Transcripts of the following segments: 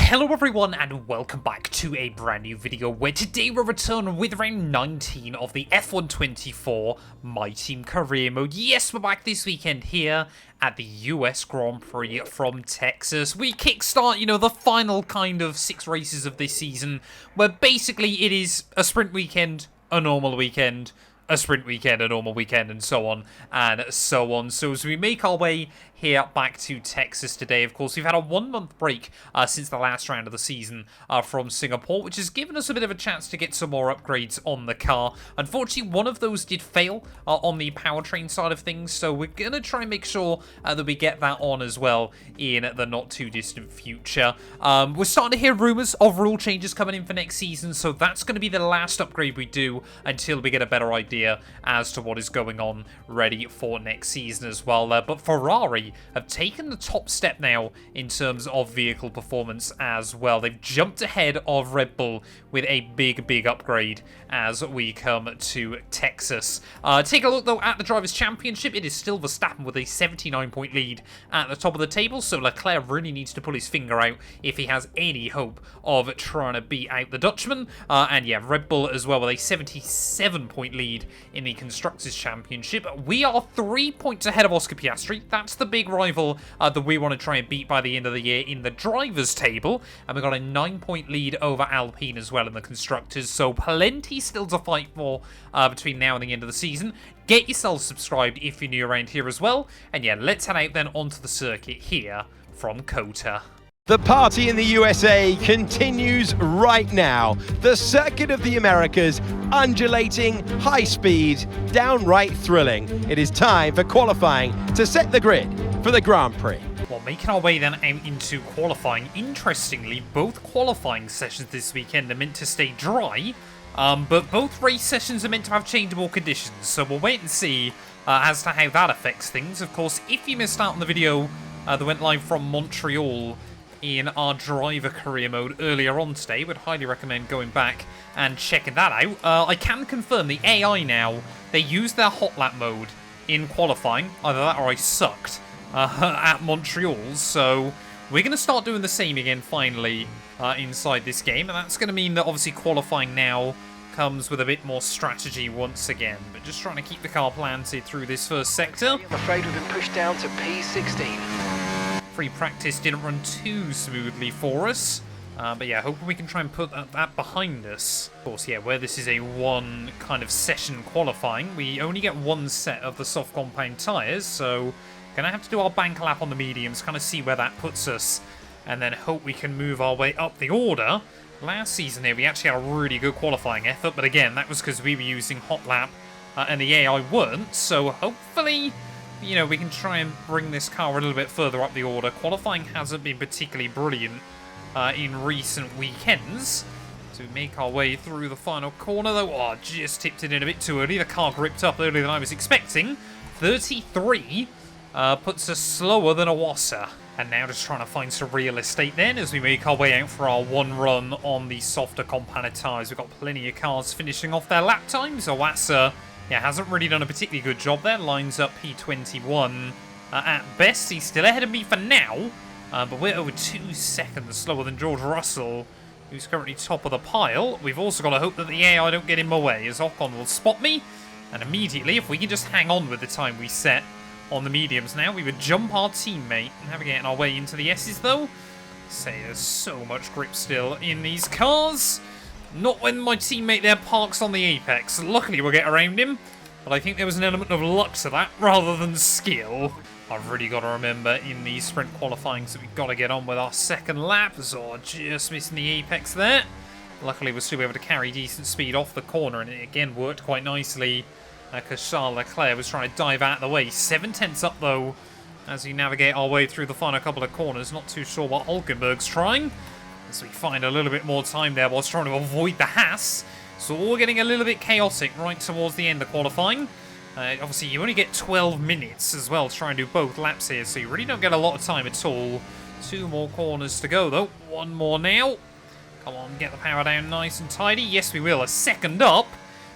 Hello everyone and welcome back to a brand new video where today we'll return with round 19 of the F1 24 My Team Career Mode. Yes, we're back this weekend here at the US Grand Prix from Texas. We kickstart, the final kind of 6 races of this season where basically it is a sprint weekend, a normal weekend, a sprint weekend, a normal weekend, and so on and so on. So as we make our way here back to Texas today, of course, we've had a 1-month break since the last round of the season from Singapore, which has given us a bit of a chance to get some more upgrades on the car. Unfortunately, one of those did fail on the powertrain side of things, so we're going to try and make sure that we get that on as well in the not-too-distant future. We're starting to hear rumours of rule changes coming in for next season, so that's going to be the last upgrade we do until we get a better idea as to what is going on ready for next season as well. But Ferrari have taken the top step now in terms of vehicle performance as well. They've jumped ahead of Red Bull with a big upgrade as we come to Texas. Take a look though at the Drivers' Championship. It is still Verstappen with a 79-point lead at the top of the table, so Leclerc really needs to pull his finger out if he has any hope of trying to beat out the Dutchman. And yeah, Red Bull as well with a 77-point lead in the Constructors' Championship. We are 3 points ahead of Oscar Piastri. That's the big rival that we want to try and beat by the end of the year in the Drivers' table. And we've got a 9-point lead over Alpine as well in the Constructors. So plenty still to fight for between now and the end of the season. Get yourself subscribed if you're new around here as well. And yeah, let's head out then onto the circuit here from COTA. The party in the USA continues right now. The Circuit of the Americas, undulating, high speed, downright thrilling. It is time for qualifying to set the grid for the Grand Prix. Well, making our way then out into qualifying. Interestingly, both qualifying sessions this weekend are meant to stay dry, but both race sessions are meant to have changeable conditions. So we'll wait and see as to how that affects things. Of course, if you missed out on the video that went live from Montreal in our driver career mode earlier on today, would highly recommend going back and checking that out. I can confirm the AI now, they use their hot lap mode in qualifying. Either that or I sucked at Montreal, so we're going to start doing the same again finally inside this game, and that's going to mean that obviously qualifying now comes with a bit more strategy once again, but just trying to keep the car planted through this first sector. I'm afraid we've been pushed down to P16. Free practice didn't run too smoothly for us, but yeah, hoping we can try and put that behind us. Of course, yeah, where this is a one kind of session qualifying, we only get one set of the soft compound tyres, so gonna have to do our bank lap on the mediums, kind of see where that puts us, and then hope we can move our way up the order. Last season here, we actually had a really good qualifying effort, but again, that was because we were using hot lap and the AI weren't, so hopefully we can try and bring this car a little bit further up the order. Qualifying hasn't been particularly brilliant in recent weekends. So we make our way through the final corner, though. Oh, just tipped it in a bit too early. The car gripped up earlier than I was expecting. 33 puts us slower than a Wassa. And now just trying to find some real estate then as we make our way out for our one run on the softer compounded tyres. We've got plenty of cars finishing off their lap times. Wassa, yeah, hasn't really done a particularly good job there. Lines up P21 at best. He's still ahead of me for now, but we're over 2 seconds slower than George Russell, who's currently top of the pile. We've also got to hope that the AI don't get in my way, as Ocon will spot me, and immediately, if we can just hang on with the time we set on the mediums now, we would jump our teammate, navigating our way into the S's though. Say there's so much grip still in these cars. Not when my teammate there parks on the apex. Luckily we'll get around him, but I think there was an element of luck to that rather than skill. I've really got to remember in these sprint qualifyings that we've got to get on with our second lap. So just missing the apex there. Luckily we'll still be able to carry decent speed off the corner, and it again worked quite nicely because Charles Leclerc was trying to dive out of the way. 7/10 up though as we navigate our way through the final couple of corners. Not too sure what Hulkenberg's trying, as we find a little bit more time there whilst trying to avoid the Haas. So we're getting a little bit chaotic right towards the end of qualifying. Obviously, you only get 12 minutes as well to try and do both laps here, so you really don't get a lot of time at all. 2 more corners to go, though. 1 more now. Come on, get the power down nice and tidy. Yes, we will. A second up.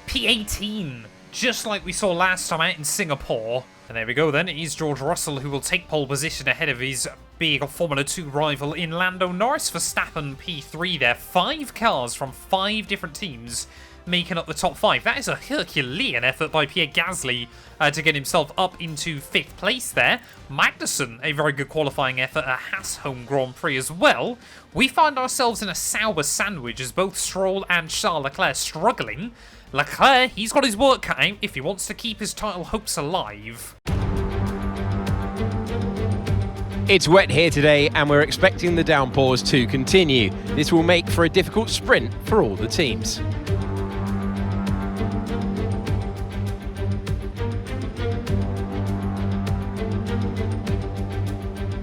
P18, just like we saw last time out in Singapore. And there we go then. It is George Russell who will take pole position ahead of his big Formula 2 rival in Lando Norris. Verstappen P3 there. 5 cars from 5 different teams making up the top 5. That is a Herculean effort by Pierre Gasly to get himself up into 5th place there. Magnussen, a very good qualifying effort at Haas Home Grand Prix as well. We find ourselves in a sour sandwich as both Stroll and Charles Leclerc struggling. Leclerc, he's got his work cut out if he wants to keep his title hopes alive. It's wet here today and we're expecting the downpours to continue. This will make for a difficult sprint for all the teams.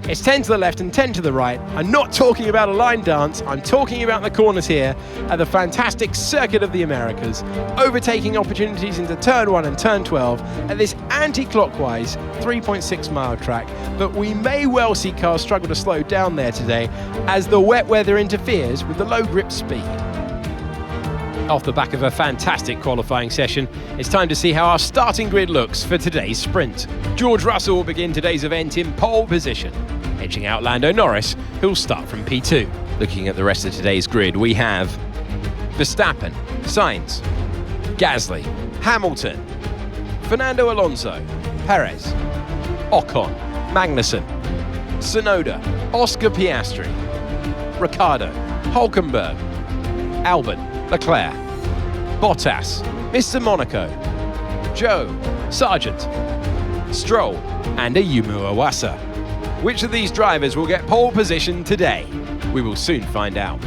It's 10 to the left and 10 to the right. I'm not talking about a line dance, I'm talking about the corners here at the fantastic Circuit of the Americas, overtaking opportunities into turn 1 and turn 12 at this anti-clockwise 3.6 mile track, but we may well see cars struggle to slow down there today as the wet weather interferes with the low grip speed. Off the back of a fantastic qualifying session, it's time to see how our starting grid looks for today's sprint. George Russell will begin today's event in pole position, edging out Lando Norris, who'll start from P2. Looking at the rest of today's grid, we have Verstappen, Sainz, Gasly, Hamilton, Fernando Alonso, Perez, Ocon, Magnussen, Tsunoda, Oscar Piastri, Ricciardo, Hülkenberg, Albon, Leclerc, Bottas, Mr. Monaco, Joe, Sargent, Stroll, and Ayumu Iwasa. Which of these drivers will get pole position today? We will soon find out.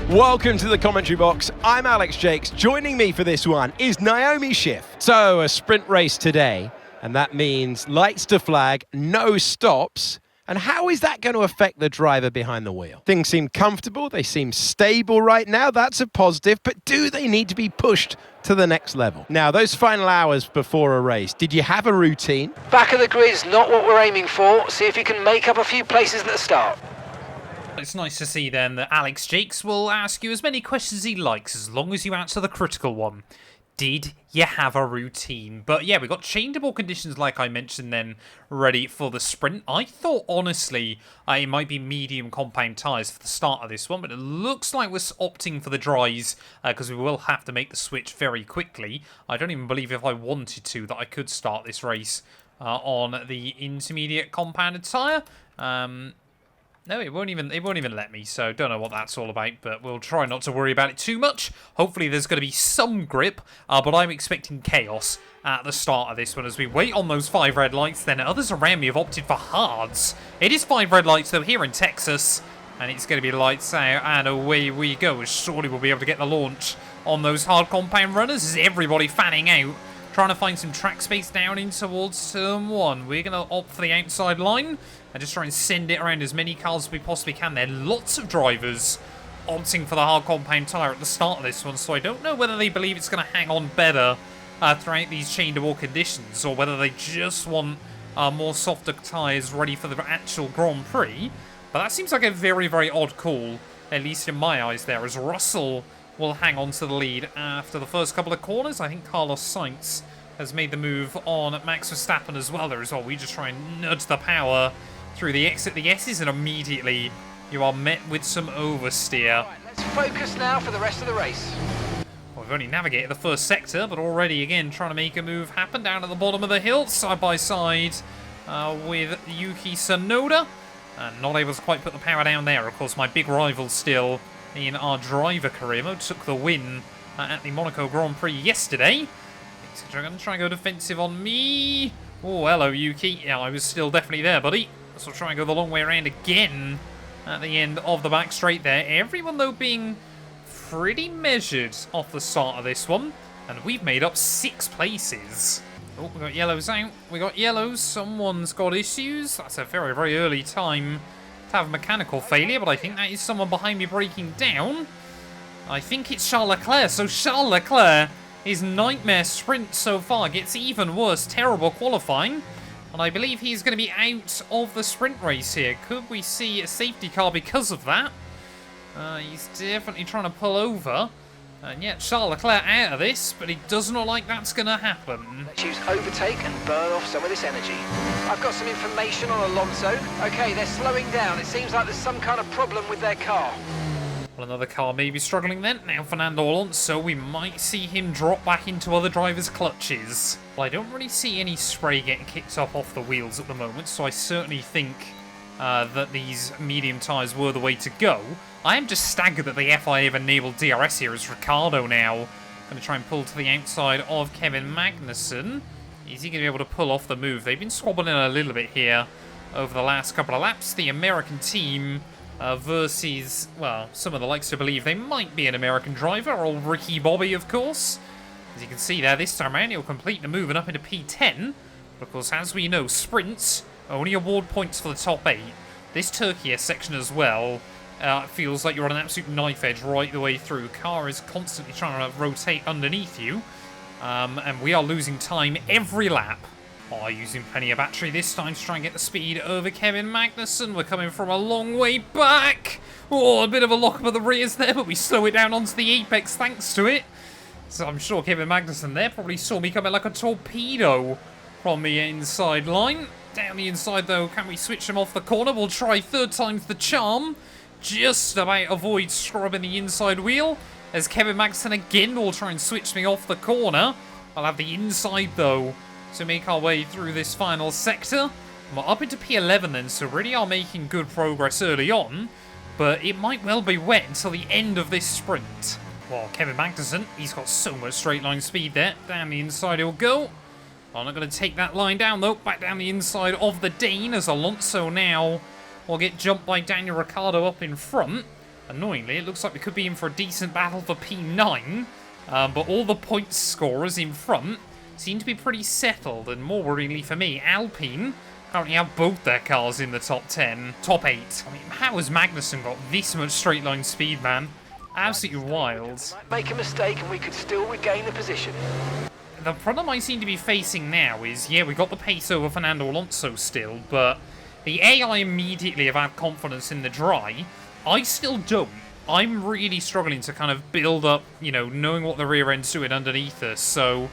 Welcome to the commentary box. I'm Alex Jakes. Joining me for this one is Naomi Schiff. So, a sprint race today, and that means lights to flag, no stops. And how is that going to affect the driver behind the wheel? Things seem comfortable, they seem stable right now, that's a positive, but do they need to be pushed to the next level? Now, those final hours before a race, did you have a routine? Back of the grid's not what we're aiming for. See if you can make up a few places at the start. It's nice to see then that Alex Jakes will ask you as many questions as he likes as long as you answer the critical one. Did you have a routine? But yeah, we got changeable conditions like I mentioned then ready for the sprint. I thought honestly it might be medium compound tyres for the start of this one, but it looks like we're opting for the dries because we will have to make the switch very quickly. I don't even believe if I wanted to that I could start this race on the intermediate compounded tyre. No, it won't even let me, so don't know what that's all about, but we'll try not to worry about it too much. Hopefully there's going to be some grip, but I'm expecting chaos at the start of this one as we wait on those 5 red lights. Then others around me have opted for hards. It is 5 red lights though here in Texas, and it's going to be lights out, and away we go. Surely we'll be able to get the launch on those hard compound runners as everybody fanning out, trying to find some track space down in towards turn 1. We're going to opt for the outside line and just try and send it around as many cars as we possibly can. There are lots of drivers opting for the hard compound tyre at the start of this one, so I don't know whether they believe it's going to hang on better throughout these changeable conditions, or whether they just want more softer tyres ready for the actual Grand Prix. But that seems like a very, very odd call, at least in my eyes there, as Russell will hang on to the lead after the first couple of corners. I think Carlos Sainz has made the move on Max Verstappen as well there as well. We just try and nudge the power through the exit the S's, and immediately you are met with some oversteer. Right, let's focus now for the rest of the race. Well, we've only navigated the first sector, but already again trying to make a move happen down at the bottom of the hill, side by side with Yuki Tsunoda. And not able to quite put the power down there. Of course, my big rival still in our driver career mode took the win at the Monaco Grand Prix yesterday. So they're going to try and go defensive on me. Oh, hello, Yuki. Yeah, I was still definitely there, buddy. So I'll try and go the long way around again at the end of the back straight there. Everyone, though, being pretty measured off the start of this one. And we've made up 6 places. Oh, we got yellows out. We got yellows. Someone's got issues. That's a very, very early time to have mechanical failure, but I think that is someone behind me breaking down. I think it's Charles Leclerc. So Charles Leclerc, his nightmare sprint so far gets even worse. Terrible qualifying. And I believe he's going to be out of the sprint race here. Could we see a safety car because of that? He's definitely trying to pull over. And yet Charles Leclerc out of this, but it does not look like that's going to happen. Let's use overtake and burn off some of this energy. I've got some information on Alonso. Okay, they're slowing down. It seems like there's some kind of problem with their car. Well, another car may be struggling then. Now Fernando Alonso, we might see him drop back into other drivers' clutches. Well, I don't really see any spray getting kicked up off the wheels at the moment, so I certainly think that these medium tyres were the way to go. I am just staggered that the FIA have enabled DRS here as Ricciardo now going to try and pull to the outside of Kevin Magnussen. Is he going to be able to pull off the move? They've been squabbling a little bit here over the last couple of laps. The American team versus, well, some of the likes to believe they might be an American driver, or Ricky Bobby, of course. As you can see there, this time around he'll complete the move and up into P10. Of course, as we know, sprints only award points for the top 8. This Turkey section as well, it feels like you're on an absolute knife edge right the way through. Car is constantly trying to rotate underneath you. And we are losing time every lap. Oh, using plenty of battery this time to try and get the speed over Kevin Magnussen. We're coming from a long way back. Oh, a bit of a lock-up of the rears there, but we slow it down onto the apex thanks to it. So I'm sure Kevin Magnussen there probably saw me coming like a torpedo from the inside line. Down the inside, though, can we switch him off the corner? We'll try third time's the charm. Just about avoid scrubbing the inside wheel. As Kevin Magnussen again will try and switch me off the corner. I'll have the inside, though, to make our way through this final sector. We're up into P11 then, so really are making good progress early on. But it might well be wet until the end of this sprint. Well, Kevin Magnussen, he's got so much straight line speed there. Down the inside he'll go. I'm not going to take that line down, though. Back down the inside of the Dane as Alonso now will get jumped by Daniel Ricciardo up in front. Annoyingly, it looks like we could be in for a decent battle for P9. But all the points scorers in front seem to be pretty settled. And more worryingly for me, Alpine currently have both their cars in the top 10. Top 8. I mean, how has Magnussen got this much straight line speed, man? Absolutely wild. Make a mistake and we could still regain the position. The problem I seem to be facing now is, yeah, we got the pace over Fernando Alonso still, but the AI immediately have had confidence in the dry. I still don't. I'm really struggling to kind of build up, you know, knowing what the rear end's doing underneath us. So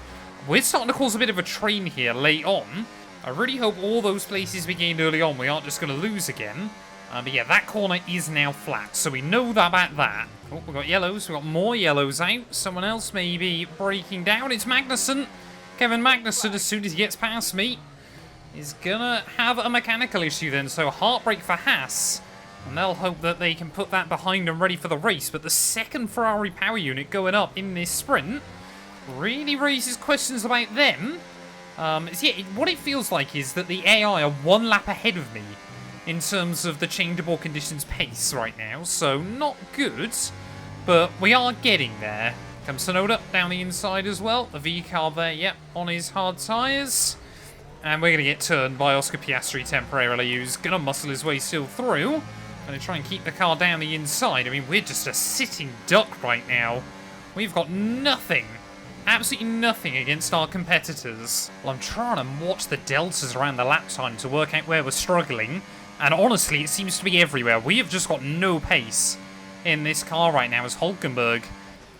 we're starting to cause a bit of a train here late on. I really hope all those places we gained early on we aren't just going to lose again. But yeah, that corner is now flat, so we know that about that. Oh, we've got yellows. We've got more yellows out. Someone else may be breaking down. It's Magnussen. Kevin Magnussen, as soon as he gets past me, is going to have a mechanical issue then. So heartbreak for Haas. And they'll hope that they can put that behind them ready for the race. But the second Ferrari power unit going up in this sprint really raises questions about them. What it feels like is that the AI are one lap ahead of me in terms of the changeable conditions pace right now, so not good, but we are getting there. Comes Tsunoda down the inside as well. The V car there, yep, on his hard tyres. And we're going to get turned by Oscar Piastri temporarily, who's going to muscle his way still through. Going to try and keep the car down the inside. I mean, we're just a sitting duck right now. We've got nothing. Absolutely nothing against our competitors. Well, I'm trying to watch the deltas around the lap time to work out where we're struggling. And honestly, it seems to be everywhere. We have just got no pace in this car right now as Hulkenberg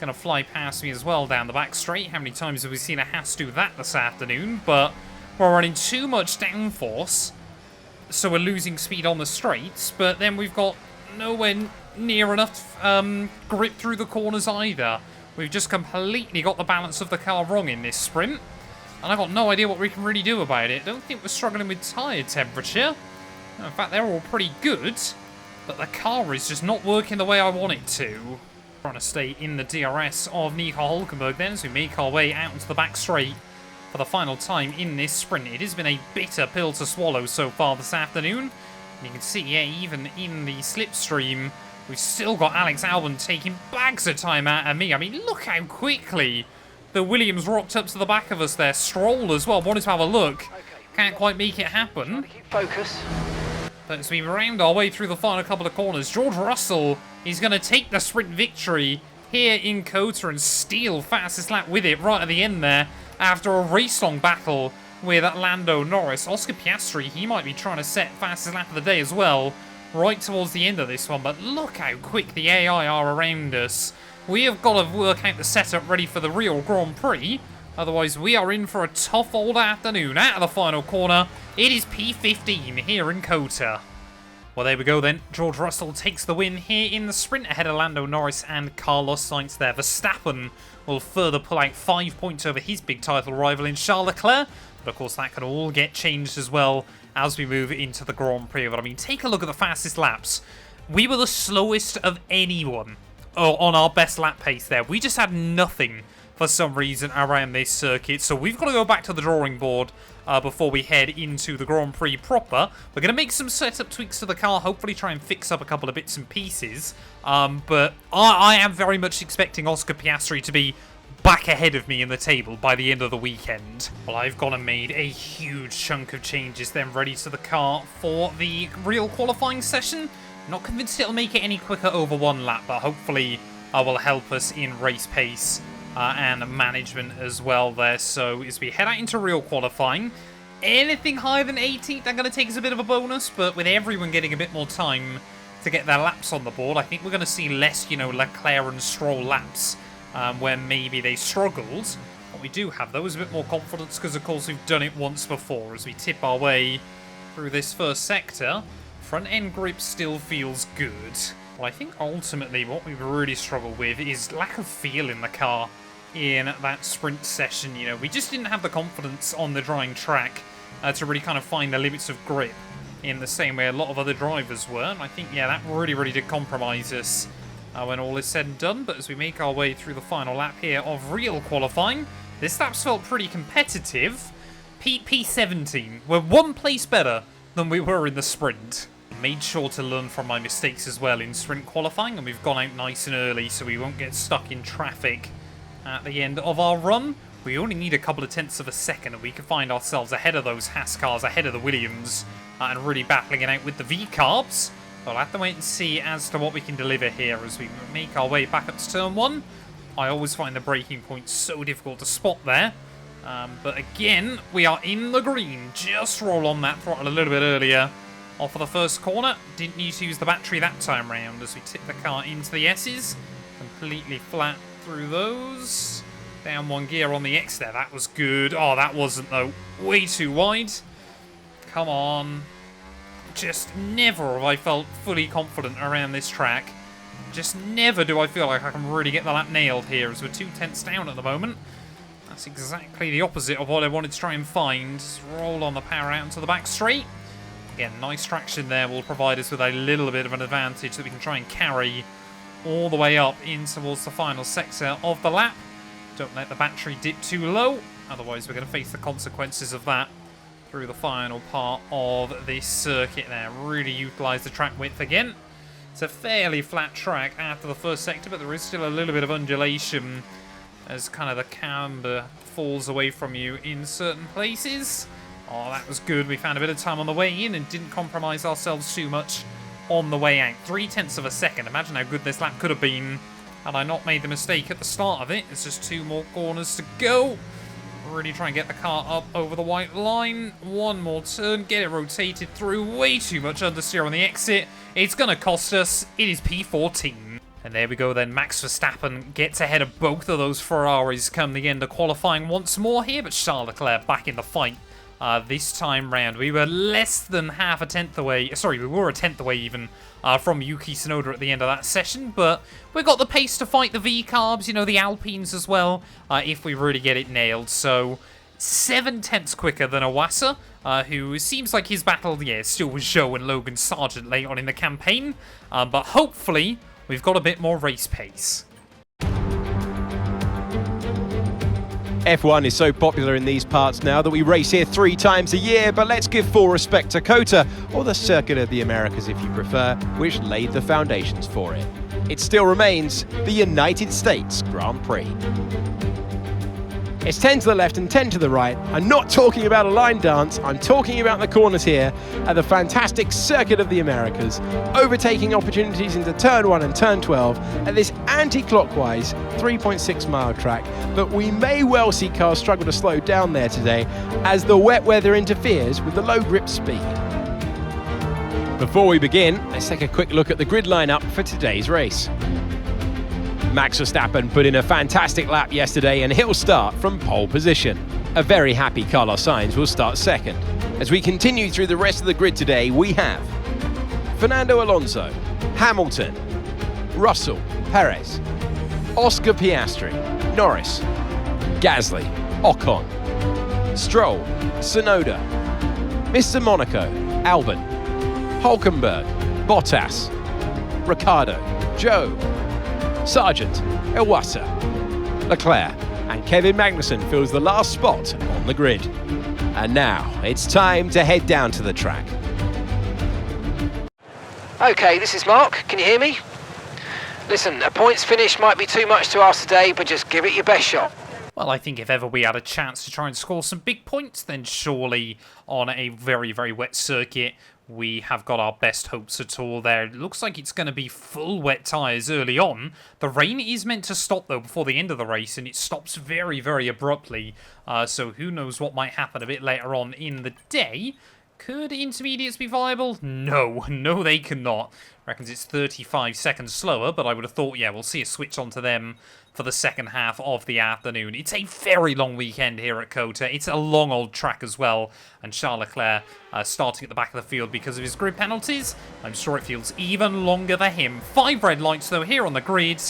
going to fly past me as well down the back straight. How many times have we seen a Haas do that this afternoon? But we're running too much downforce, so we're losing speed on the straights. But then we've got nowhere near enough grip through the corners either. We've just completely got the balance of the car wrong in this sprint. And I've got no idea what we can really do about it. Don't think we're struggling with tyre temperature. In fact, they're all pretty good, but the car is just not working the way I want it to. Trying to stay in the DRS of Nico Hulkenberg then, as we make our way out into the back straight for the final time in this sprint. It has been a bitter pill to swallow so far this afternoon. And you can see, yeah, even in the slipstream, we've still got Alex Albon taking bags of time out of me. I mean, look how quickly the Williams rocked up to the back of us there. Stroll as well, wanted to have a look. Can't quite make it happen. Keep focus. But as we round our way through the final couple of corners, George Russell is going to take the sprint victory here in Kota and steal fastest lap with it right at the end there after a race-long battle with Lando Norris. Oscar Piastri, he might be trying to set fastest lap of the day as well right towards the end of this one. But look how quick the AI are around us. We have got to work out the setup ready for the real Grand Prix. Otherwise, we are in for a tough old afternoon. Out of the final corner, it is P15 here in COTA. Well, there we go then. George Russell takes the win here in the sprint ahead of Lando Norris and Carlos Sainz there. Verstappen will further pull out 5 points over his big title rival in Charles Leclerc. But of course, that can all get changed as well as we move into the Grand Prix. But I mean, take a look at the fastest laps. We were the slowest of anyone on our best lap pace there. We just had nothing for some reason around this circuit. So we've got to go back to the drawing board before we head into the Grand Prix proper. We're going to make some setup tweaks to the car, hopefully try and fix up a couple of bits and pieces. But I am very much expecting Oscar Piastri to be back ahead of me in the table by the end of the weekend. Well, I've gone and made a huge chunk of changes then ready to the car for the real qualifying session. Not convinced it'll make it any quicker over one lap, but hopefully will help us in race pace and management as well there. So as we head out into real qualifying, anything higher than 18th, they're going to take us a bit of a bonus, but with everyone getting a bit more time to get their laps on the board, I think we're going to see less, Leclerc and Stroll laps where maybe they struggled. What we do have, though, is a bit more confidence because, of course, we've done it once before. As we tip our way through this first sector, front end grip still feels good. Well, I think ultimately what we've really struggled with is lack of feel in the car in that sprint session. We just didn't have the confidence on the drying track to really kind of find the limits of grip in the same way a lot of other drivers were. And I think, yeah, that really did compromise us when all is said and done. But as we make our way through the final lap here of real qualifying, this lap's felt pretty competitive. P17, we're one place better than we were in the sprint. Made sure to learn from my mistakes as well in sprint qualifying, and we've gone out nice and early so we won't get stuck in traffic at the end of our run. We only need a couple of tenths of a second and we can find ourselves ahead of those Haas cars, ahead of the Williams, and really battling it out with the V-carbs. We'll have to wait and see as to what we can deliver here as we make our way back up to turn 1. I always find the braking point so difficult to spot there. But again, we are in the green. Just roll on that throttle a little bit earlier. Off of the first corner, didn't need to use the battery that time round as we tip the car into the S's. Completely flat through those. Down one gear on the X there, that was good. Oh, that wasn't though. Way too wide. Come on. Just never have I felt fully confident around this track. Just never do I feel like I can really get the lap nailed here as we're 2 tenths down at the moment. That's exactly the opposite of what I wanted to try and find. Just roll on the power out into the back straight. Again, nice traction there will provide us with a little bit of an advantage that we can try and carry all the way up in towards the final sector of the lap. Don't let the battery dip too low, otherwise we're going to face the consequences of that through the final part of this circuit there. Really utilise the track width again. It's a fairly flat track after the first sector, but there is still a little bit of undulation as kind of the camber falls away from you in certain places. Oh, that was good. We found a bit of time on the way in and didn't compromise ourselves too much on the way out. 3 tenths of a second. Imagine how good this lap could have been had I not made the mistake at the start of it. It's just 2 more corners to go. Really try and get the car up over the white line. One more turn. Get it rotated through. Way too much understeer on the exit. It's going to cost us. It is P14. And there we go then. Max Verstappen gets ahead of both of those Ferraris come the end of qualifying once more here. But Charles Leclerc back in the fight. This time round, we were less than half a tenth away. Sorry, we were a tenth away even from Yuki Tsunoda at the end of that session. But we got the pace to fight the V-carbs, the Alpines as well, if we really get it nailed. So 7 tenths quicker than Iwasa, who seems like his battle, still with Zhou and Logan Sargent late on in the campaign. But hopefully, we've got a bit more race pace. F1 is so popular in these parts now that we race here 3 times a year, but let's give full respect to COTA, or the Circuit of the Americas if you prefer, which laid the foundations for it. It still remains the United States Grand Prix. It's 10 to the left and 10 to the right. I'm not talking about a line dance, I'm talking about the corners here at the fantastic Circuit of the Americas, overtaking opportunities into turn 1 and turn 12 at this anti-clockwise 3.6 mile track, but we may well see cars struggle to slow down there today as the wet weather interferes with the low grip speed. Before we begin, let's take a quick look at the grid lineup for today's race. Max Verstappen put in a fantastic lap yesterday and he'll start from pole position. A very happy Carlos Sainz will start second. As we continue through the rest of the grid today, we have Fernando Alonso, Hamilton, Russell, Perez, Oscar Piastri, Norris, Gasly, Ocon, Stroll, Tsunoda, Mr. Monaco, Albon, Hulkenberg, Bottas, Ricciardo, Joe, Sargent, Iwasa, Leclerc, and Kevin Magnussen fills the last spot on the grid. And now it's time to head down to the track. Okay, this is Mark. Can you hear me? Listen, a points finish might be too much to ask today, but just give it your best shot. Well, I think if ever we had a chance to try and score some big points, then surely on a very, very wet circuit, we have got our best hopes at all there. It looks like it's going to be full wet tyres early on. The rain is meant to stop, though, before the end of the race, and it stops very, very abruptly. So who knows what might happen a bit later on in the day. Could intermediates be viable? No, they cannot. Reckons it's 35 seconds slower, but I would have thought, yeah, we'll see a switch onto them for the second half of the afternoon. It's a very long weekend here at COTA. It's a long old track as well, and Charles Leclerc starting at the back of the field because of his grid penalties. I'm sure it feels even longer for him. 5 red lights, though, here on the grid.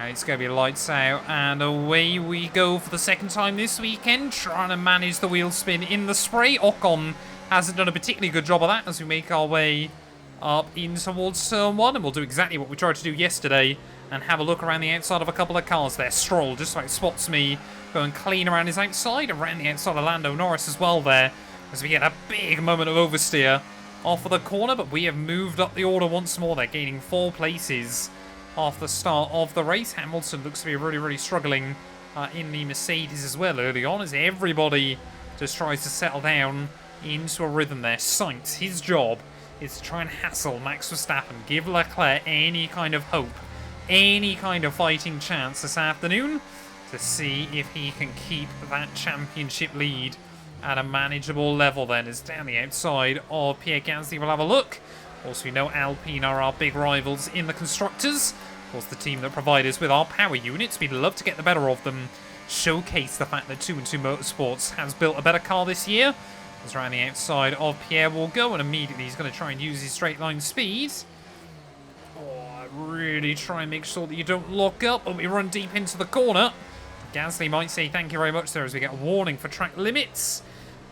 It's going to be lights out, and away we go for the second time this weekend, trying to manage the wheel spin in the spray. Ocon hasn't done a particularly good job of that as we make our way up in towards turn 1, and we'll do exactly what we tried to do yesterday and have a look around the outside of a couple of cars there. Stroll just like spots me going clean around his outside, around the outside of Lando Norris as well there, as we get a big moment of oversteer off of the corner, but we have moved up the order once more. They're gaining 4 places off the start of the race. Hamilton looks to be really, really struggling in the Mercedes as well early on, as everybody just tries to settle down into a rhythm there. Sainz, his job is to try and hassle Max Verstappen, give Leclerc any kind of hope, any kind of fighting chance this afternoon to see if he can keep that championship lead at a manageable level then, as down the outside of Pierre Gasly. We'll have a look. Also, we know Alpine are our big rivals in the Constructors. Of course, the team that provide us with our power units. We'd love to get the better of them. Showcase the fact that 212 Motorsports has built a better car this year. As around the outside of Pierre will go, and immediately he's going to try and use his straight line speed. Really try and make sure that you don't lock up when we run deep into the corner. Gasly might say thank you very much there as we get a warning for track limits.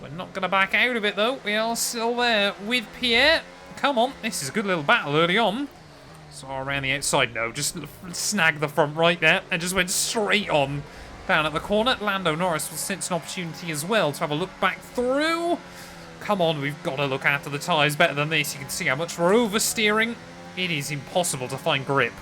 We're not going to back out of it though. We are still there with Pierre. Come on, this is a good little battle early on. So around the outside, no, just snagged the front right there and just went straight on down at the corner. Lando Norris will sense an opportunity as well to have a look back through. Come on, we've got to look after the tyres better than this. You can see how much we're oversteering. It is impossible to find grip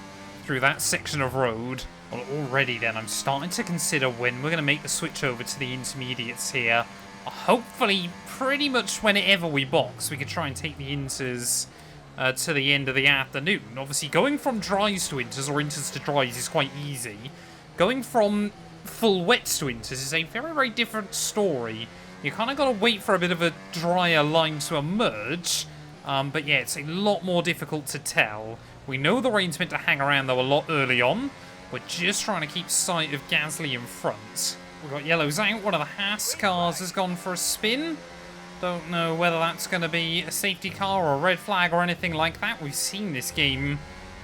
through that section of road. Well, already then, I'm starting to consider when we're going to make the switch over to the intermediates here. Hopefully, pretty much whenever we box, we could try and take the inters to the end of the afternoon. Obviously, going from dries to inters or inters to dries is quite easy. Going from full wets to inters is a very, very different story. You kind of got to wait for a bit of a drier line to emerge. But yeah, it's a lot more difficult to tell. We know the rain's meant to hang around, though, a lot early on. We're just trying to keep sight of Gasly in front. We've got yellows out. One of the Haas cars has gone for a spin. Don't know whether that's going to be a safety car or a red flag or anything like that. We've seen this game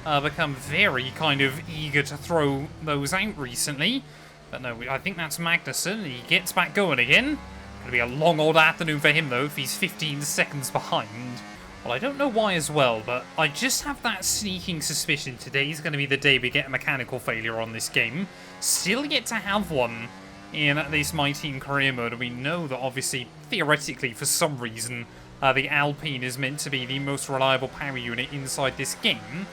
become very kind of eager to throw those out recently. But no, I think that's Magnussen. He gets back going again. Going to be a long old afternoon for him, though, if he's 15 seconds behind. Well, I don't know why as well, but I just have that sneaking suspicion today's going to be the day we get a mechanical failure on this game. Still yet to have one in this My Team career mode. We know that obviously, theoretically, for some reason, the Alpine is meant to be the most reliable power unit inside this game.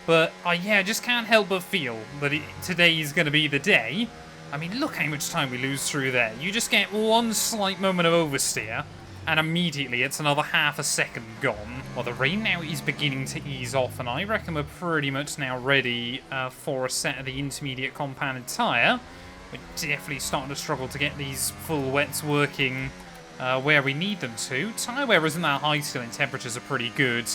But yeah, I just can't help but feel that today is going to be the day. I mean, look how much time we lose through there. You just get one slight moment of oversteer, and immediately it's another half a second gone. Well, the rain now is beginning to ease off, and I reckon we're pretty much now ready for a set of the intermediate compounded tyre. We're definitely starting to struggle to get these full wets working where we need them to. Tyre wear isn't that high still, and temperatures are pretty good,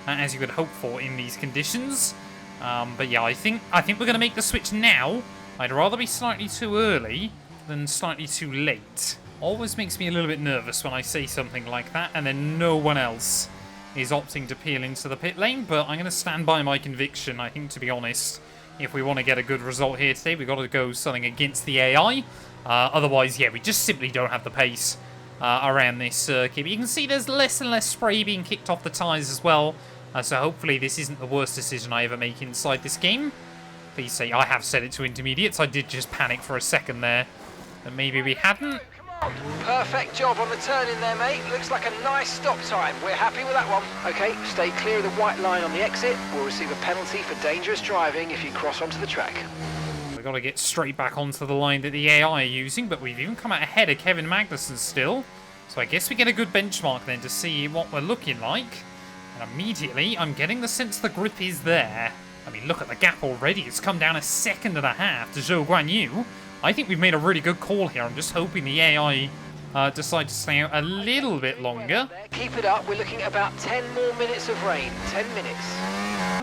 as you would hope for in these conditions. But yeah, I think we're going to make the switch now. I'd rather be slightly too early than slightly too late. Always makes me a little bit nervous when I say something like that, and then no one else is opting to peel into the pit lane, but I'm going to stand by my conviction. I think, to be honest, if we want to get a good result here today, we've got to go something against the AI. Otherwise, yeah, we just simply don't have the pace around this circuit. But you can see there's less and less spray being kicked off the tyres as well. So hopefully this isn't the worst decision I ever make inside this game. Please say I have set it to intermediates. I did just panic for a second there. And maybe we hadn't. Perfect job on the turn in there, mate. Looks like a nice stop time. We're happy with that one. Okay, stay clear of the white line on the exit. We'll receive a penalty for dangerous driving if you cross onto the track. We've got to get straight back onto the line that the AI are using, but we've even come out ahead of Kevin Magnussen still. So I guess we get a good benchmark then to see what we're looking like. And immediately, I'm getting the sense the grip is there. I mean, look at the gap already. It's come down 1.5 seconds to Zhou Guanyu. I think we've made a really good call here. I'm just hoping the AI decide to stay out a little bit longer. Keep it up. We're looking at about 10 more minutes of rain. 10 minutes.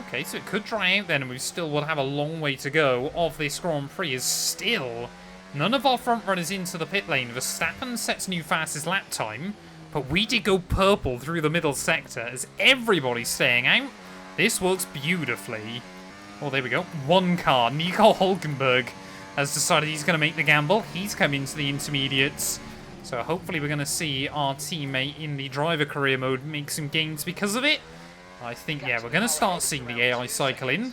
Okay, so it could dry out then, and we still will have a long way to go of this Grand Prix. Is still none of our front runners into the pit lane. Verstappen sets new fastest lap time, but we did go purple through the middle sector as everybody's staying out. This works beautifully. Oh, there we go. One car. Nico Hulkenberg has decided he's going to make the gamble. He's come into the intermediates. So hopefully we're going to see our teammate in the driver career mode make some gains because of it. I think, yeah, we're going to start seeing the AI cycle in.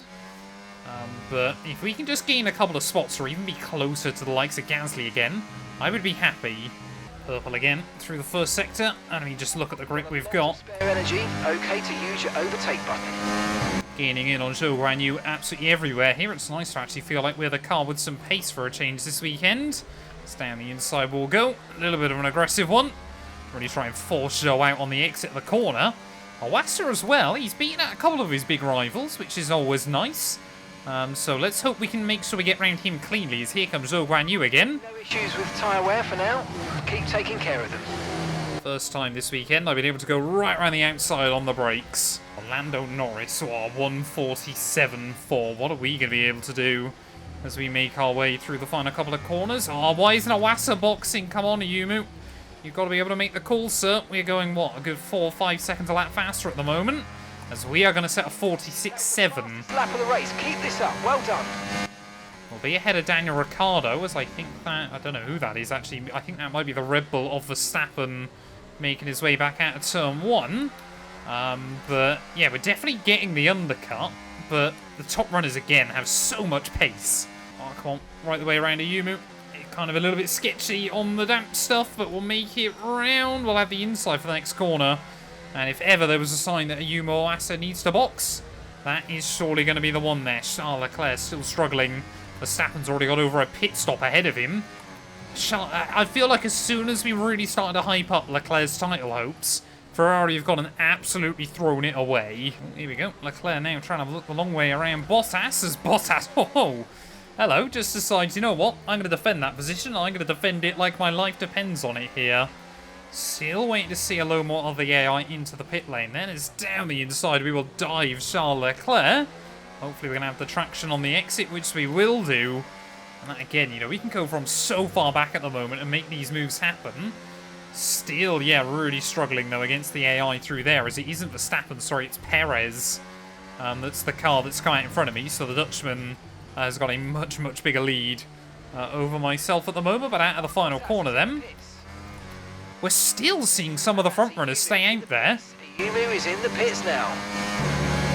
But if we can just gain a couple of spots or even be closer to the likes of Gasly again, I would be happy. Purple again through the first sector. And I mean, just look at the grip we've got. Spare energy. Okay to use your overtake button. Gaining in on Zhou Guanyu absolutely everywhere here. It's nice to actually feel like we're the car with some pace for a change this weekend. Stay on the inside we'll go. A little bit of an aggressive one. Really try and force Zhou out on the exit of the corner. Awasa as well. He's beaten out a couple of his big rivals, which is always nice. So let's hope we can make sure we get round him cleanly, as here comes Zhou Guanyu again. No issues with tyre wear for now. Keep taking care of them. First time this weekend I've been able to go right around the outside on the brakes. Lando Norris, 147.4. What are we going to be able to do as we make our way through the final couple of corners? Oh, why isn't Awasa boxing? Come on, Ayumu. You've got to be able to make the call, sir. We're going, what, a good 4 or 5 seconds a lap faster at the moment, as we are going to set a 46.7. Lap of the race. Keep this up. Well done. We'll be ahead of Daniel Ricciardo, as I think that, I don't know who that is actually. I think that might be the Red Bull of Verstappen making his way back out of turn 1. But yeah, we're definitely getting the undercut, but the top runners again have so much pace. Oh, come on, right the way around Ayumu. Kind of a little bit sketchy on the damp stuff, but we'll make it round. We'll have the inside for the next corner. And if ever there was a sign that Ayumu Awasa needs to box, that is surely going to be the one there. Charles Leclerc still struggling. Verstappen's already got over a pit stop ahead of him. I feel like as soon as we really started to hype up Leclerc's title hopes, Ferrari have gone and absolutely thrown it away. Here we go. Leclerc now trying to look the long way around Bottas as Bottas. Oh, hello. Just decides, you know what? I'm going to defend that position. I'm going to defend it like my life depends on it here. Still waiting to see a low more of the AI into the pit lane. Then as down the inside we will dive Charles Leclerc. Hopefully we're going to have the traction on the exit, which we will do. And that again, you know, we can go from so far back at the moment and make these moves happen. Still, yeah, really struggling, though, against the AI through there, as it isn't Verstappen, sorry, it's Perez. That's the car that's come out in front of me, so the Dutchman has got a much, much bigger lead over myself at the moment, but out of the final corner then. We're still seeing some of the front runners stay out there. Ayumu is in the pits now.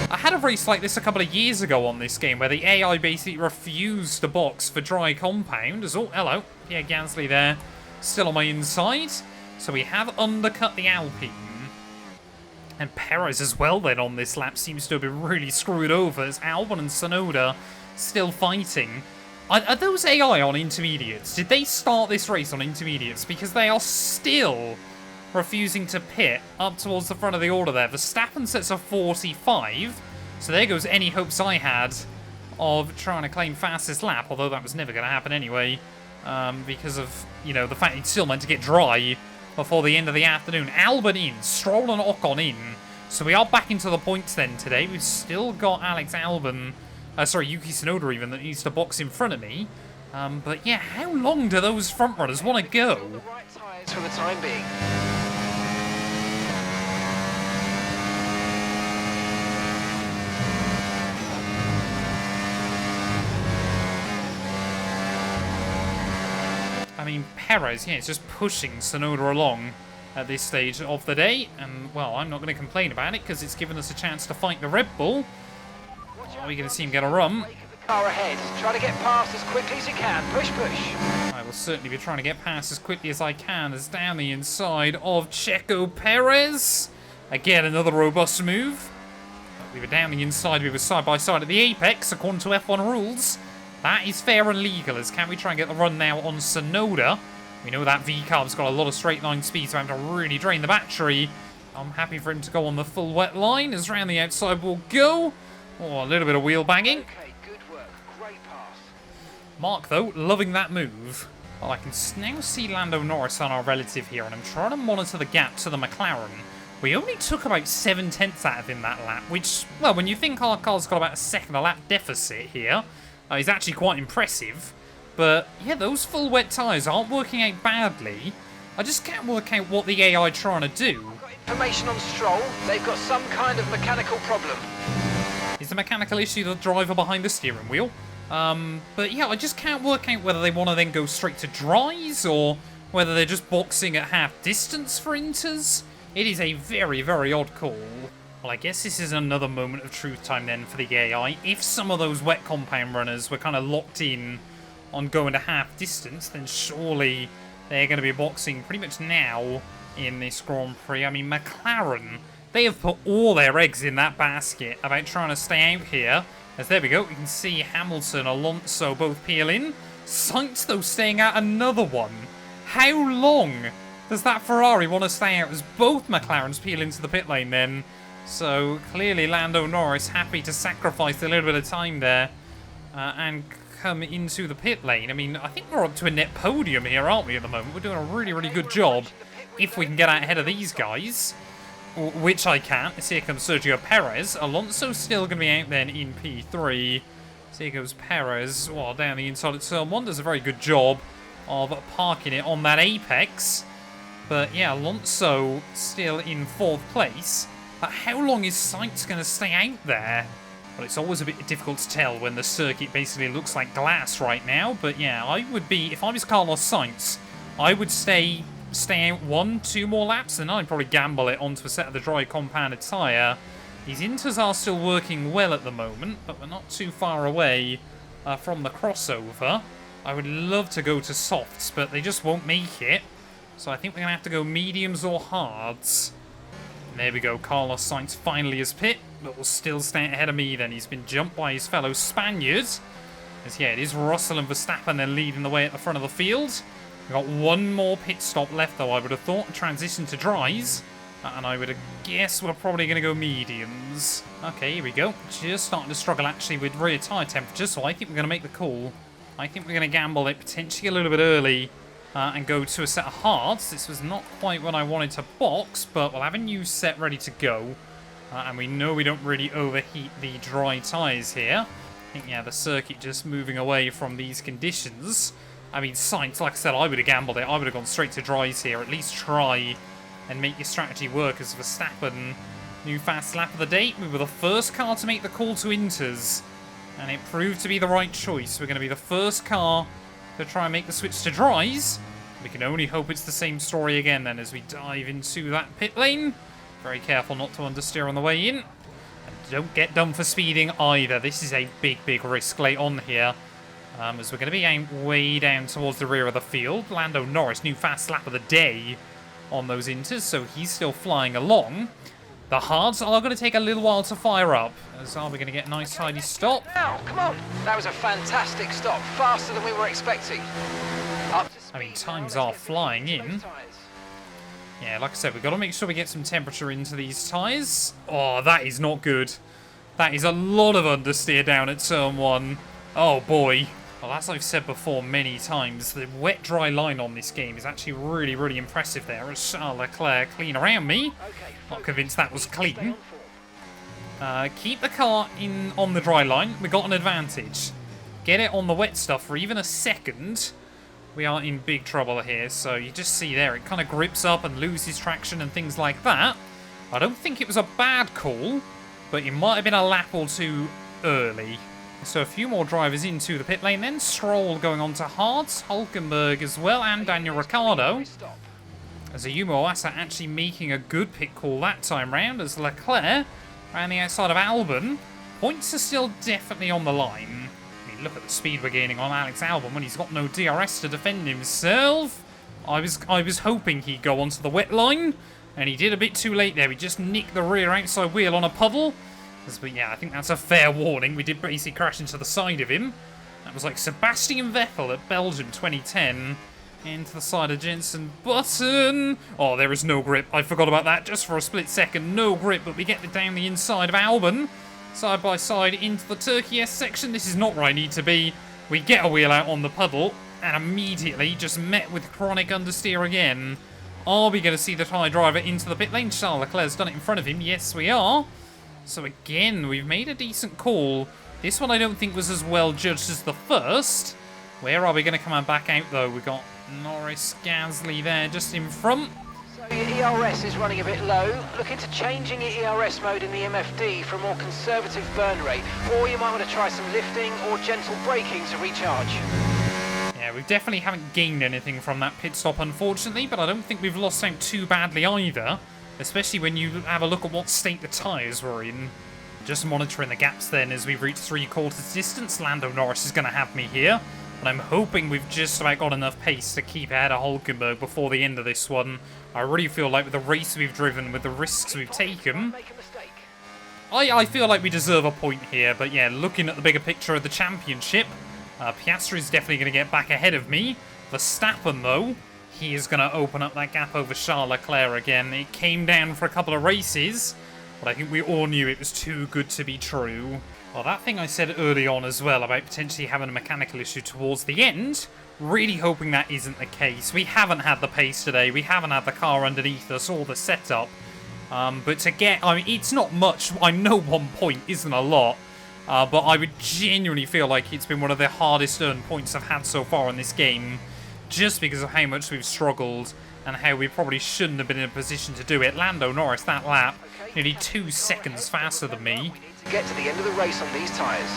I had a race like this a couple of years ago on this game where the AI basically refused to box for dry compound. As, oh, hello. Yeah, Gasly there. Still on my inside. So we have undercut the Alpine. And Perez as well then on this lap seems to have been really screwed over as Albon and Tsunoda still fighting. Are those AI on intermediates? Did they start this race on intermediates? Because they are still refusing to pit up towards the front of the order there. Verstappen sets a 45. So there goes any hopes I had of trying to claim fastest lap, although that was never going to happen anyway, because of, you know, the fact he's still meant to get dry before the end of the afternoon. Albon in, Stroll and Ocon in. So we are back into the points then today. We've still got Alex Albon Sorry, Yuki Tsunoda even, that needs to box in front of me. But yeah, how long do those front runners want to go? Right tyres for the time being. I mean, Perez, yeah, it's just pushing Tsunoda along at this stage of the day. And, well, I'm not going to complain about it because it's given us a chance to fight the Red Bull. Are we going to see him get a run? Car ahead. Try to get past as quickly as you can. Push, push. I will certainly be trying to get past as quickly as I can as down the inside of Checo Perez. Again, another robust move. We were down the inside, we were side by side at the apex, according to F1 rules. That is fair and legal, as can we try and get the run now on Tsunoda? We know that V-Carb's got a lot of straight line speed, so I have to really drain the battery. I'm happy for him to go on the full wet line, as round the outside we'll go. Oh, a little bit of wheel banging. Okay, good work. Great pass. Mark, though, loving that move. Well, I can now see Lando Norris on our relative here, and I'm trying to monitor the gap to the McLaren. We only took about 7/10 out of him that lap, which, well, when you think our car's got about a second a lap deficit here, is actually quite impressive. But, yeah, those full wet tyres aren't working out badly. I just can't work out what the AI trying to do. Got information on Stroll. They've got some kind of mechanical problem. Is the mechanical issue the driver behind the steering wheel? But yeah, I just can't work out whether they want to then go straight to dries or whether they're just boxing at half distance for inters. It is a very, very odd call. Well, I guess this is another moment of truth time then for the AI. If some of those wet compound runners were kind of locked in on going to half distance, then surely they're going to be boxing pretty much now in this Grand Prix. I mean, McLaren, they have put all their eggs in that basket about trying to stay out here. As there we go, we can see Hamilton, Alonso both peel in. Sainz, though, staying out another one. How long does that Ferrari want to stay out as both McLarens peel into the pit lane then? So clearly Lando Norris happy to sacrifice a little bit of time there and come into the pit lane. I mean, I think we're up to a net podium here, aren't we, at the moment? We're doing a really, really good job if we can get out ahead of these guys. Which I can't. Here comes Sergio Perez. Alonso's still going to be out then in P3. So here goes Perez. Well, down the inside at turn 1. Does a very good job of parking it on that apex. But yeah, Alonso still in 4th place. But how long is Sainz going to stay out there? Well, it's always a bit difficult to tell when the circuit basically looks like glass right now. But yeah, I would be, if I was Carlos Sainz, I would stay out 1-2 more laps, and I'd probably gamble it onto a set of the dry compounded tyre. His inters are still working well at the moment, but we're not too far away from the crossover. I would love to go to softs, but they just won't make it. So I think we're going to have to go mediums or hards. And there we go, Carlos Sainz finally is pit, but will still stay ahead of me then. He's been jumped by his fellow Spaniards. As yeah, it is Russell and Verstappen then leading the way at the front of the field. We've got one more pit stop left though, I would have thought. Transition to dries. And I would guess we're probably going to go mediums. Okay, here we go. Just starting to struggle actually with rear tyre temperature, so I think we're going to make the call. I think we're going to gamble it potentially a little bit early and go to a set of hards. This was not quite what I wanted to box, but we'll have a new set ready to go. And we know we don't really overheat the dry tyres here. I think, yeah, the circuit just moving away from these conditions. I mean, Sainz, like I said, I would have gambled it. I would have gone straight to dries here. At least try and make your strategy work as Verstappen. New fast lap of the day. We were the first car to make the call to inters. And it proved to be the right choice. We're going to be the first car to try and make the switch to dries. We can only hope it's the same story again then as we dive into that pit lane. Very careful not to understeer on the way in. And don't get done for speeding either. This is a big, big risk late on here. As we're going to be way down towards the rear of the field. Lando Norris, new fast lap of the day on those inters, so he's still flying along. The hards are going to take a little while to fire up. As are we going to get a nice tidy stop? Now, come on. That was a fantastic stop. Faster than we were expecting. Up to speed. I mean, times are flying in. Yeah, like I said, we've got to make sure we get some temperature into these tyres. Oh, that is not good. That is a lot of understeer down at turn 1. Oh, boy. Well, as I've said before many times, the wet-dry line on this game is actually really, really impressive there. As Charles Leclerc clean around me. Not convinced that was clean. Keep the car on the dry line. We got an advantage. Get it on the wet stuff for even a second. We are in big trouble here. So you just see there, it kind of grips up and loses traction and things like that. I don't think it was a bad call, but it might have been a lap or two early. So a few more drivers into the pit lane then. Stroll going on to Hartz, Hulkenberg as well, and Daniel Ricciardo. As Ayumu Iwasa actually making a good pit call that time round, as Leclerc around the outside of Albon. Points are still definitely on the line. I mean, look at the speed we're gaining on Alex Albon when he's got no DRS to defend himself. I was hoping he'd go onto the wet line, and he did a bit too late there. He just nicked the rear outside wheel on a puddle. But yeah, I think that's a fair warning. We did basically crash into the side of him. That was like Sebastian Vettel at Belgium 2010. Into the side of Jenson Button. Oh, there is no grip. I forgot about that just for a split second. No grip, but we get it down the inside of Albon. Side by side into the Turkey S section. This is not where I need to be. We get a wheel out on the puddle and immediately just met with chronic understeer again. Are we going to see the Thai driver into the pit lane? Charles Leclerc's done it in front of him. Yes, we are. So again, we've made a decent call. This one I don't think was as well judged as the first. Where are we going to come back out though? We've got Norris, Gasly there just in front. So your ERS is running a bit low. Look into changing your ERS mode in the MFD for a more conservative burn rate. Or you might want to try some lifting or gentle braking to recharge. Yeah, we definitely haven't gained anything from that pit stop, unfortunately, but I don't think we've lost out too badly either. Especially when you have a look at what state the tyres were in. Just monitoring the gaps then as we reach 3/4 distance. Lando Norris is going to have me here. But I'm hoping we've just about got enough pace to keep ahead of Hulkenberg before the end of this one. I really feel like with the race we've driven, with the risks we've taken, I feel like we deserve a point here. But yeah, looking at the bigger picture of the championship, Piastri is definitely going to get back ahead of me. Verstappen, though, he is going to open up that gap over Charles Leclerc again. It came down for a couple of races, but I think we all knew it was too good to be true. Well, that thing I said early on as well about potentially having a mechanical issue towards the end, really hoping that isn't the case. We haven't had the pace today. We haven't had the car underneath us or the setup. But to get, I mean, it's not much. I know 1 point isn't a lot. But I would genuinely feel like it's been one of the hardest earned points I've had so far in this game. Just because of how much we've struggled and how we probably shouldn't have been in a position to do it. Lando Norris, that lap, nearly 2 seconds faster than me. To get to the end of the race on these tyres.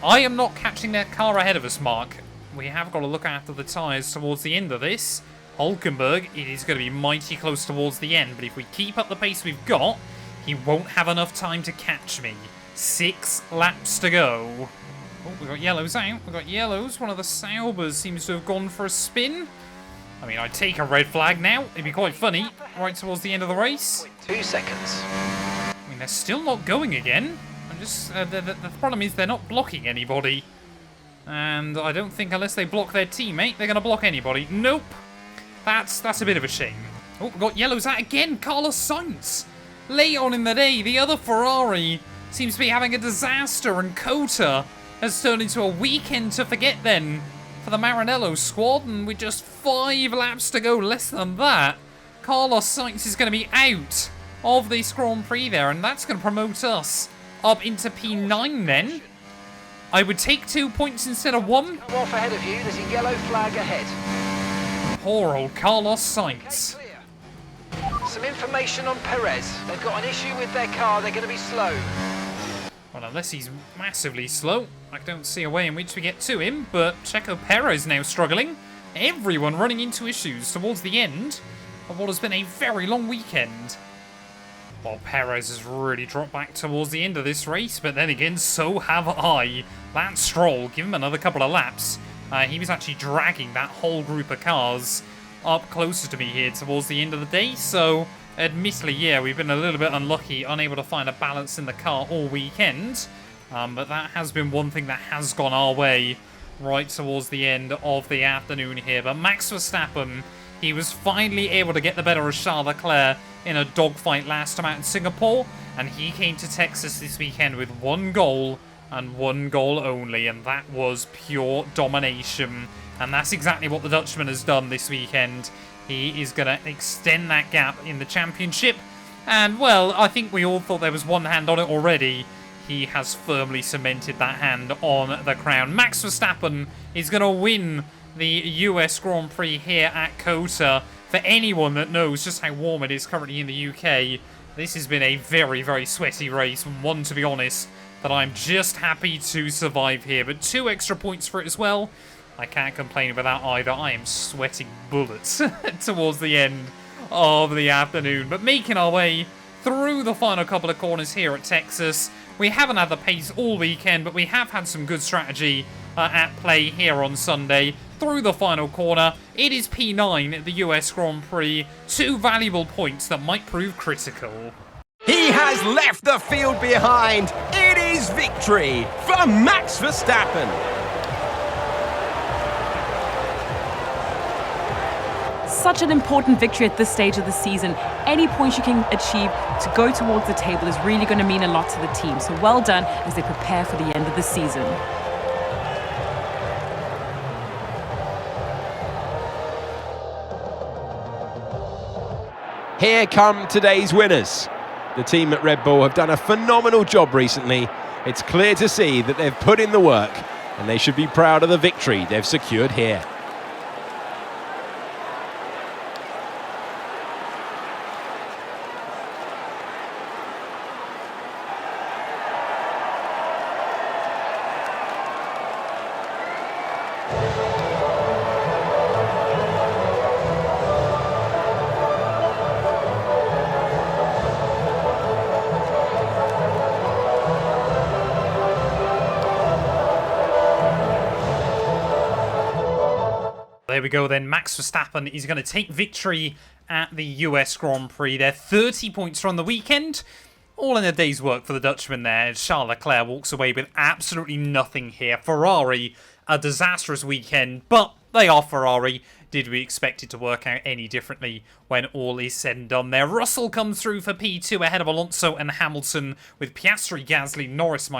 I am not catching that car ahead of us, Mark. We have got to look after the tyres towards the end of this. Hulkenberg, it is going to be mighty close towards the end, but if we keep up the pace we've got, he won't have enough time to catch me. 6 laps to go. Oh, we've got yellows out. We've got yellows. One of the Saubers seems to have gone for a spin. I mean, I'd take a red flag now. It'd be quite funny, right towards the end of the race. 2 seconds. I mean, they're still not going again. I'm just the problem is they're not blocking anybody. And I don't think unless they block their teammate, they're going to block anybody. Nope. That's a bit of a shame. Oh, we've got yellows out again. Carlos Sainz. Late on in the day, the other Ferrari seems to be having a disaster, and Cota has turned into a weekend to forget then for the Maranello squad, and with just 5 laps to go, less than that, Carlos Sainz is going to be out of this Grand Prix there, and that's going to promote us up into P9 then. I would take 2 points instead of 1. Come off ahead of you, there's a yellow flag ahead. Poor old Carlos Sainz. Some information on Perez. They've got an issue with their car, they're going to be slow. Well, unless he's massively slow, I don't see a way in which we get to him, but Checo Perez now struggling. Everyone running into issues towards the end of what has been a very long weekend. Well, Perez has really dropped back towards the end of this race, but then again, so have I. Lance Stroll, give him another couple of laps. He was actually dragging that whole group of cars up closer to me here towards the end of the day, so admittedly, yeah, we've been a little bit unlucky, unable to find a balance in the car all weekend, but that has been one thing that has gone our way right towards the end of the afternoon here. But Max Verstappen, he was finally able to get the better of Charles Leclerc in a dogfight last time out in Singapore, and he came to Texas this weekend with 1 goal and 1 goal only, and that was pure domination. And that's exactly what the Dutchman has done this weekend. He is going to extend that gap in the championship And, well, I think we all thought there was one hand on it already. He has firmly cemented that hand on the crown. Max Verstappen is going to win the US Grand Prix here at COTA. For anyone that knows just how warm it is currently in the UK, this has been a very, very sweaty race. One, to be honest, that I'm just happy to survive here. But 2 extra points for it as well. I can't complain about that either. I am sweating bullets towards the end of the afternoon. But making our way through the final couple of corners here at Texas. We haven't had the pace all weekend, but we have had some good strategy at play here on Sunday. Through the final corner, it is P9 at the US Grand Prix. 2 valuable points that might prove critical. He has left the field behind. It is victory for Max Verstappen. Such an important victory at this stage of the season. Any points you can achieve to go towards the table is really going to mean a lot to the team. So well done as they prepare for the end of the season. Here come today's winners. The team at Red Bull have done a phenomenal job recently. It's clear to see that they've put in the work, and they should be proud of the victory they've secured here. There we go then. Max Verstappen is going to take victory at the US Grand Prix. They're 30 points from the weekend. All in a day's work for the Dutchman there. Charles Leclerc walks away with absolutely nothing here. Ferrari, a disastrous weekend, but they are Ferrari. Did we expect it to work out any differently when all is said and done there? Russell comes through for P2 ahead of Alonso and Hamilton, with Piastri, Gasly, Norris,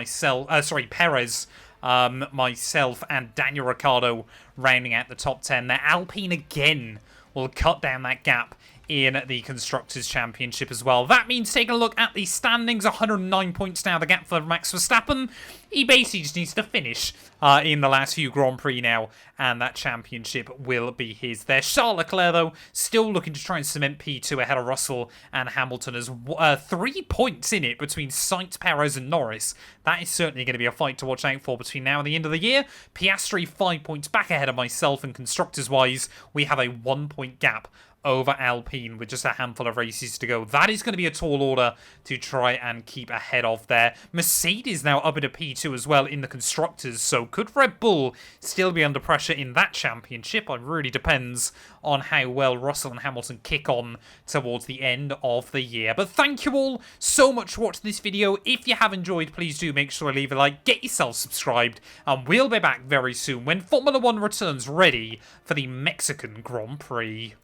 Perez, myself and Daniel Ricciardo rounding out the top 10 there. Alpine again will cut down that gap in the Constructors' Championship as well. That means taking a look at the standings, 109 points now, the gap for Max Verstappen. He basically just needs to finish in the last few Grand Prix now, and that championship will be his. There's Charles Leclerc, though, still looking to try and cement P2 ahead of Russell and Hamilton. As 3 points in it between Sainz, Perez and Norris. That is certainly going to be a fight to watch out for between now and the end of the year. Piastri 5 points back ahead of myself, and Constructors-wise, we have a 1-point gap over Alpine with just a handful of races to go. That is going to be a tall order to try and keep ahead of there. Mercedes now up into P2 as well in the Constructors, so could Red Bull still be under pressure in that championship? It really depends on how well Russell and Hamilton kick on towards the end of the year. But thank you all so much for watching this video. If you have enjoyed, please do make sure to leave a like, get yourself subscribed, and we'll be back very soon when Formula 1 returns ready for the Mexican Grand Prix.